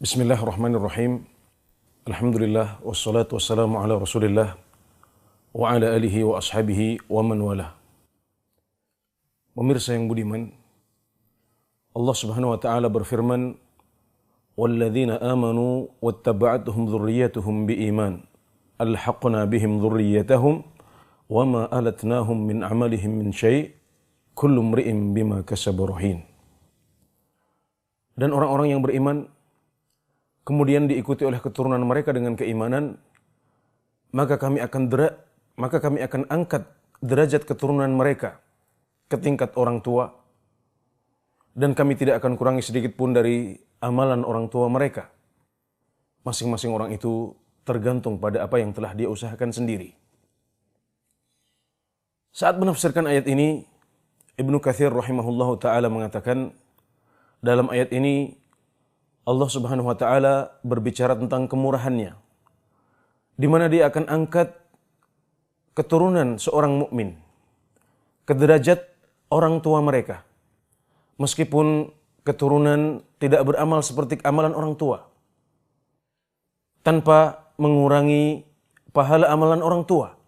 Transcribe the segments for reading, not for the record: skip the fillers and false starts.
Bismillahirrahmanirrahim. Alhamdulillah wassalatu wassalamu ala Rasulillah wa ala alihi wa ashabihi wa man walah. Pemirsa yang budiman, Allah Subhanahu wa taala berfirman, "Walladzina amanu wattaba'atuhum dzurriyyatuhum biiman, alhaqna bihim dzurriyyatahum wa ma alatnahum min amalihim min syai', kullu imri'in bima kasaba rahin." Dan orang-orang yang beriman kemudian diikuti oleh keturunan mereka dengan keimanan, maka kami akan angkat derajat keturunan mereka ke tingkat orang tua, dan kami tidak akan kurangi sedikit pun dari amalan orang tua mereka. Masing-masing orang itu tergantung pada apa yang telah dia usahakan sendiri. Saat menafsirkan ayat ini, Ibnu Katsir rahimahullahu taala mengatakan, dalam ayat ini Allah Subhanahu wa taala berbicara tentang kemurahannya, di mana dia akan angkat keturunan seorang mukmin ke derajat orang tua mereka, meskipun keturunan tidak beramal seperti amalan orang tua, tanpa mengurangi pahala amalan orang tua,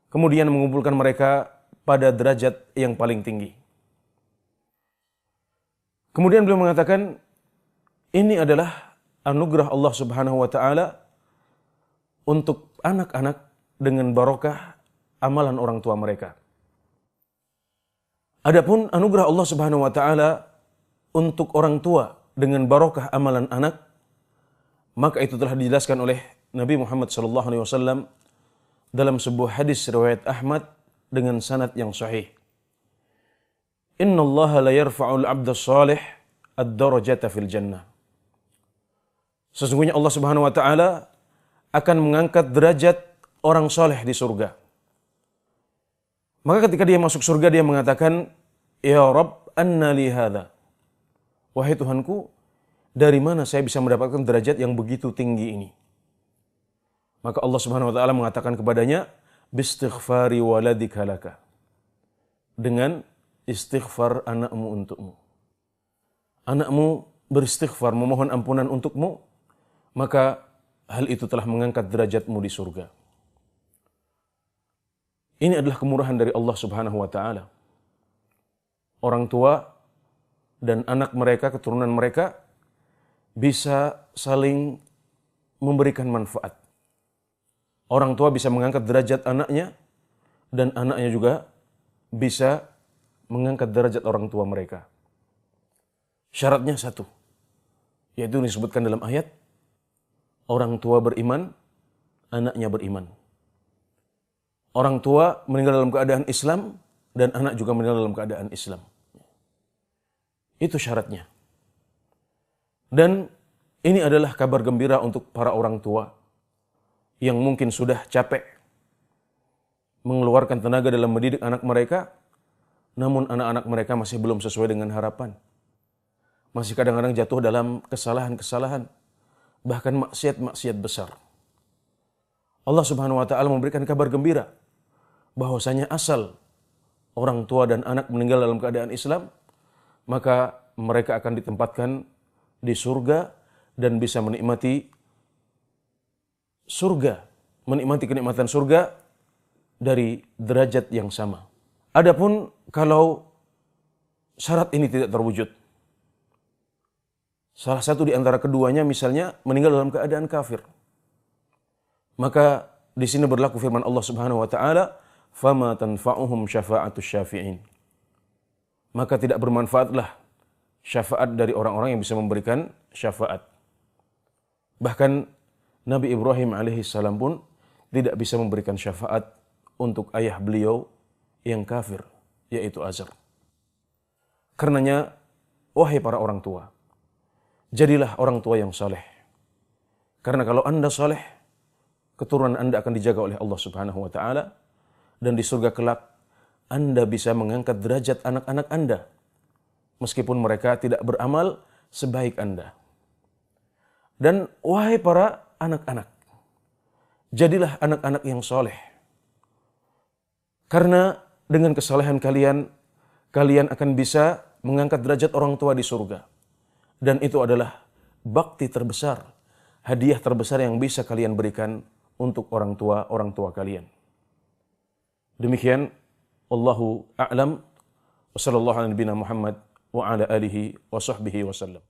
kemudian mengumpulkan mereka pada derajat yang paling tinggi. Kemudian beliau mengatakan, ini adalah anugerah Allah Subhanahu wa taala untuk anak-anak dengan barokah amalan orang tua mereka. Adapun anugerah Allah Subhanahu wa taala untuk orang tua dengan barokah amalan anak, maka itu telah dijelaskan oleh Nabi Muhammad sallallahu alaihi wasallam dalam sebuah hadis riwayat Ahmad dengan sanad yang sahih. Innallaha la yarfa'ul 'abda shalih ad-darajata fil jannah. Sesungguhnya Allah Subhanahu wa taala akan mengangkat derajat orang soleh di surga. Maka ketika dia masuk surga, dia mengatakan, "Ya Rabb, anna li hadza?" Wahai Tuhanku, dari mana saya bisa mendapatkan derajat yang begitu tinggi ini? Maka Allah Subhanahu wa taala mengatakan kepadanya, "Bistighfari waladika laka." Dengan istighfar anakmu untukmu. Anakmu beristighfar, memohon ampunan untukmu, maka hal itu telah mengangkat derajatmu di surga. Ini adalah kemurahan dari Allah Subhanahu wa taala. Orang tua dan anak mereka, keturunan mereka bisa saling memberikan manfaat. Orang tua bisa mengangkat derajat anaknya, dan anaknya juga bisa mengangkat derajat orang tua mereka. Syaratnya satu, yaitu disebutkan dalam ayat, orang tua beriman, anaknya beriman. Orang tua meninggal dalam keadaan Islam, dan anak juga meninggal dalam keadaan Islam. Itu syaratnya. Dan ini adalah kabar gembira untuk para orang tua yang mungkin sudah capek mengeluarkan tenaga dalam mendidik anak mereka, namun anak-anak mereka masih belum sesuai dengan harapan. Masih kadang-kadang jatuh dalam kesalahan-kesalahan, bahkan maksiat-maksiat besar. Allah Subhanahu wa taala memberikan kabar gembira bahwasanya asal orang tua dan anak meninggal dalam keadaan Islam, maka mereka akan ditempatkan di surga dan bisa menikmati surga, menikmati kenikmatan surga dari derajat yang sama. Adapun kalau syarat ini tidak terwujud, salah satu di antara keduanya misalnya meninggal dalam keadaan kafir, maka di sini berlaku firman Allah Subhanahu wa taala, "Fama tanfa'uhum syafa'atus syafi'in." Maka tidak bermanfaatlah syafaat dari orang-orang yang bisa memberikan syafaat. Bahkan Nabi Ibrahim alaihi salam pun tidak bisa memberikan syafaat untuk ayah beliau yang kafir, yaitu Azar. Karenanya, wahai para orang tua, jadilah orang tua yang saleh. Karena kalau Anda saleh, keturunan Anda akan dijaga oleh Allah Subhanahu wa taala, dan di surga kelak Anda bisa mengangkat derajat anak-anak Anda meskipun mereka tidak beramal sebaik Anda. Dan wahai para anak-anak, jadilah anak-anak yang saleh. Karena dengan kesalehan kalian, kalian akan bisa mengangkat derajat orang tua di surga. Dan itu adalah bakti terbesar, hadiah terbesar yang bisa kalian berikan untuk orang tua kalian. Demikian, Allahu a'lam, wa sallallahu ala nabiyina Muhammad wa ala alihi wa sahbihi wasallam.